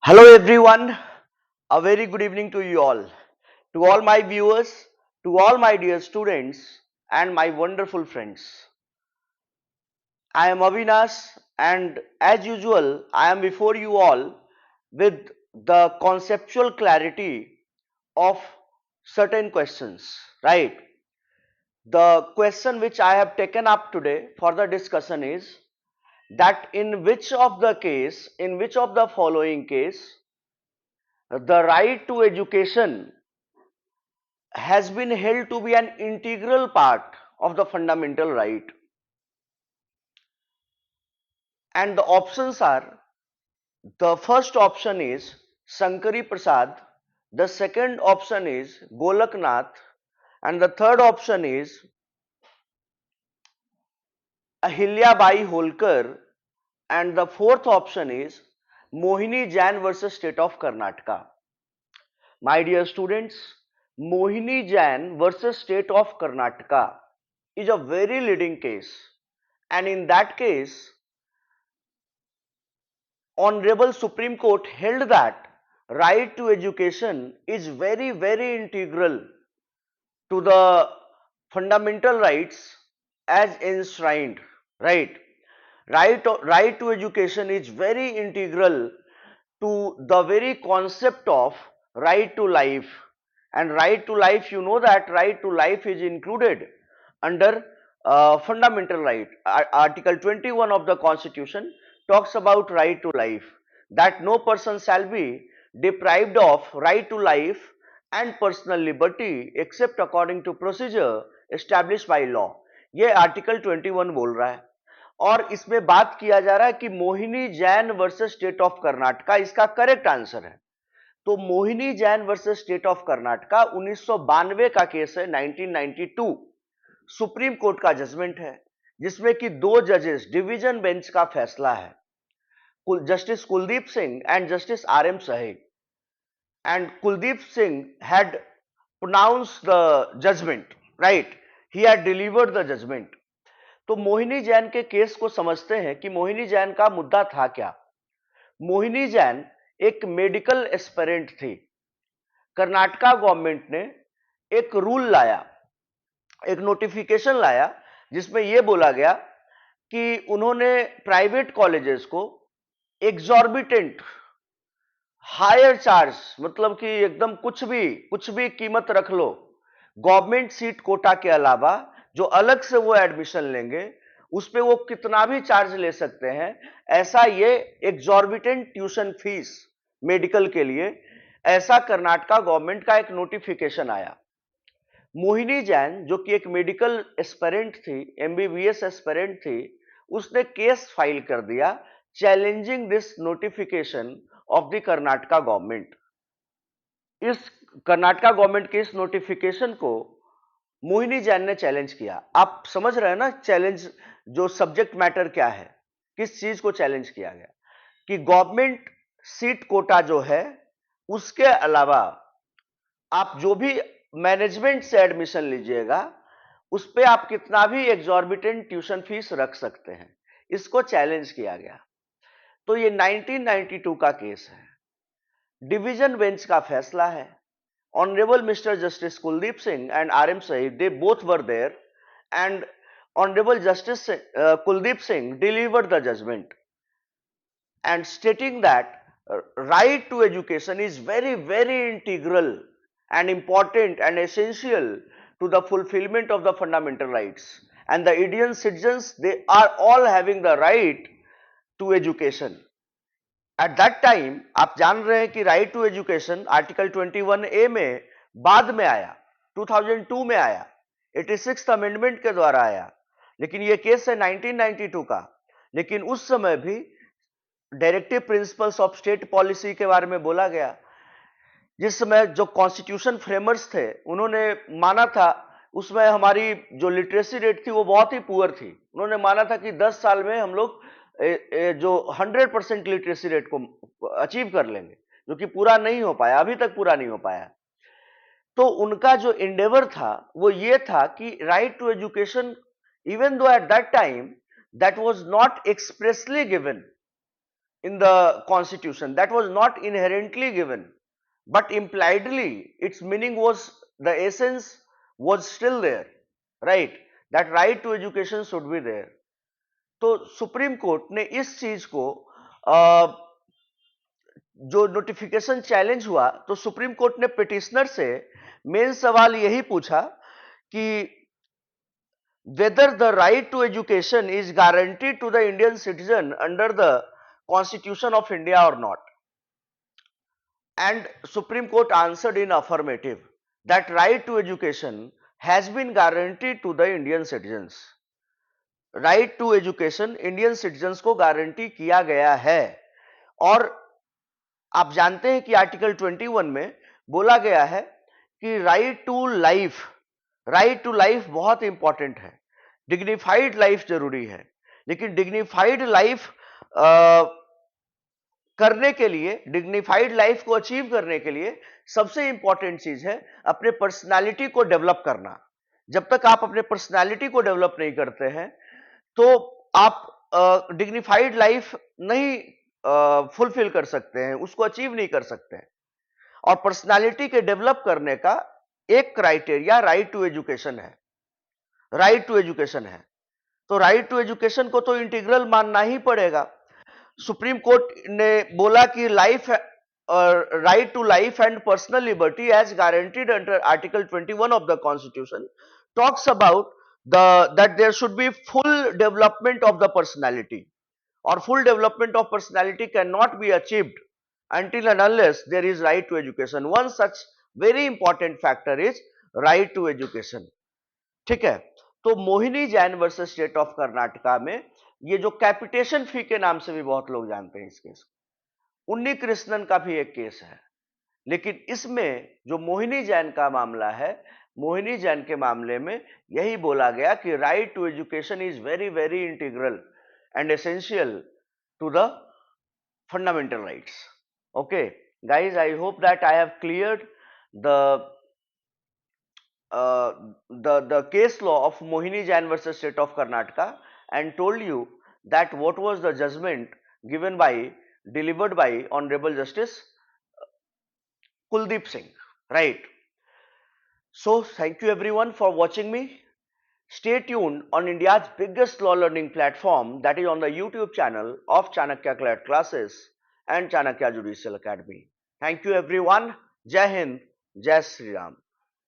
Hello everyone, a very good evening to you all. To all my viewers, to all my dear students and my wonderful friends. I am Avinash and as usual I am before you all with the conceptual clarity of certain questions, right? The question which I have taken up today for the discussion is that in which of the following case the right to education has been held to be an integral part of the fundamental right, and the options are: the first option is Shankari Prasad, the second option is Golaknath, and the third option is Ahilyabai Holkar, and the fourth option is Mohini Jain versus State of Karnataka. My dear students, Mohini Jain versus State of Karnataka is a very leading case, and in that case Honorable Supreme Court held that right to education is very integral to the fundamental rights as enshrined, right? Right to education is very integral to the very concept of right to life, and right to life, you know that right to life is included under fundamental right. Article 21 of the Constitution talks about right to life, that no person shall be deprived of right to life and personal liberty except according to procedure established by law. ये article 21 बोल रहा है, और इसमें बात किया जा रहा है कि Mohini Jain versus state of Karnataka इसका करेक्ट आंसर है। तो Mohini Jain versus state of Karnataka 1992 का केस है, 1992 सुप्रीम कोर्ट का जजमेंट है, जिसमें कि दो जजेस डिवीजन बेंच का फैसला है, justice Kuldip Singh and justice R M सहेग, and Kuldip Singh had pronounced the judgment, right? He had delivered the judgment. तो मोहिनी जैन के केस को समझते हैं कि मोहिनी जैन का मुद्दा था क्या। मोहिनी जैन एक मेडिकल एस्पिरेंट थी। कर्नाटका गवर्नमेंट ने एक रूल लाया, एक नोटिफिकेशन लाया, जिसमें यह बोला गया कि उन्होंने प्राइवेट कॉलेजेस को एग्जॉर्बिटेंट हायर चार्ज, मतलब कि एकदम कुछ भी कीमत रख लो, गवर्नमेंट सीट कोटा के अलावा जो अलग से वो एडमिशन लेंगे उस पे वो कितना भी चार्ज ले सकते हैं, ऐसा ये एग्जॉर्बिटेंट ट्यूशन फीस मेडिकल के लिए, ऐसा कर्नाटका गवर्नमेंट का एक नोटिफिकेशन आया। मोहिनी जैन जो कि एक मेडिकल एस्पिरेंट थी, एमबीबीएस एस्पिरेंट थी, उसने केस फाइल कर दिया challenging this notification of the Karnataka government. इस कर्नाटका गवर्नमेंट के इस नोटिफिकेशन को मोहिनी जैन ने चैलेंज किया। आप समझ रहे हैं ना चैलेंज, जो सब्जेक्ट मैटर क्या है, किस चीज को चैलेंज किया गया, कि गवर्नमेंट सीट कोटा जो है उसके अलावा आप जो भी मैनेजमेंट से एडमिशन लीजिएगा उस पे आप कितना भी एग्जॉर्बिटेंट ट्यूशन फीस रख सकते हैं, इसको चैलेंज किया गया। तो ये 1992 का केस है, डिवीजन बेंच का फैसला है। Honourable mister justice Kuldip Singh and R M सहीद, they both were there, and honourable justice Kuldip Singh delivered the judgment and stating that right to education is very integral and important and essential to the fulfillment of the fundamental rights, and the Indian citizens, they are all having the right to education. At that time आप जान रहे हैं कि right to education article 21A में बाद में आया, 2002 में आया, 86th अमेंडमेंट के द्वारा आया, लेकिन ये केस है 1992 का। लेकिन उस समय भी directive principles of state policy के बारे में बोला गया। जिस समय जो कॉन्स्टिट्यूशन फ्रेमर्स थे उन्होंने माना था, उसमें हमारी जो लिटरेसी रेट थी वो बहुत ही पुअर थी। उन्होंने माना था कि 10 साल में हम लोग जो 100% लिटरेसी रेट को अचीव कर लेंगे, जो कि पूरा नहीं हो पाया, अभी तक पूरा नहीं हो पाया। तो उनका जो इंडेवर था वो ये था कि right to education, even though at that time that was not expressly given, in the constitution. That was not inherently given, but impliedly its meaning was, the essence was still there, right? That right to education should be there. तो supreme court ने इस चीज को जो notification challenge हुआ, तो supreme court ने petitioner से मेन सवाल यही पूछा कि whether the right to education is guaranteed to the Indian citizen under the Constitution of India or not. And Supreme Court answered in affirmative that right to education has been guaranteed to the Indian citizens. Right to education Indian citizens को guarantee किया गया है। और आप जानते हैं कि article 21 में बोला गया है कि राइट टू लाइफ बहुत इंपॉर्टेंट है, डिग्निफाइड लाइफ जरूरी है, लेकिन डिग्निफाइड लाइफ करने के लिए, डिग्निफाइड लाइफ को अचीव करने के लिए सबसे इंपॉर्टेंट चीज है अपने पर्सनालिटी को डेवलप करना। जब तक आप अपने पर्सनालिटी को डेवलप नहीं करते हैं तो आप डिग्निफाइड लाइफ नहीं फुलफिल कर सकते हैं, उसको अचीव नहीं कर सकते हैं। और पर्सनालिटी के डेवलप करने का एक क्राइटेरिया राइट टू एजुकेशन है, राइट टू एजुकेशन है। तो राइट टू एजुकेशन को तो इंटीग्रल मानना ही पड़ेगा। सुप्रीम कोर्ट ने बोला कि right to life and personal liberty as guaranteed under article 21 of the constitution talks about that there should be full development of the personality, or full development of personality cannot be achieved until and unless there is right to education. One such very important factor is right to education. ठीक है, तो Mohini Jain versus state of Karnataka में ये जो capitation fee के नाम से भी बहुत लोग जानते हैं इस केस को, उन्नी कृष्णन का भी एक केस है। लेकिन इसमें जो मोहिनी जैन का मामला है, मोहिनी जैन के मामले में यही बोला गया कि right to education is very very integral and essential to the fundamental rights. Okay guys, I hope that I have cleared the case law of Mohini Jain versus State of Karnataka and told you that what was the judgment given by, delivered by Honorable Justice Kuldeep Singh, right? So thank you everyone for watching me. Stay tuned on India's biggest law learning platform, that is on the YouTube channel of Chanakya Clerk Classes and Chanakya Judicial Academy. Thank you everyone. Jai Hind, Jai Sri Ram.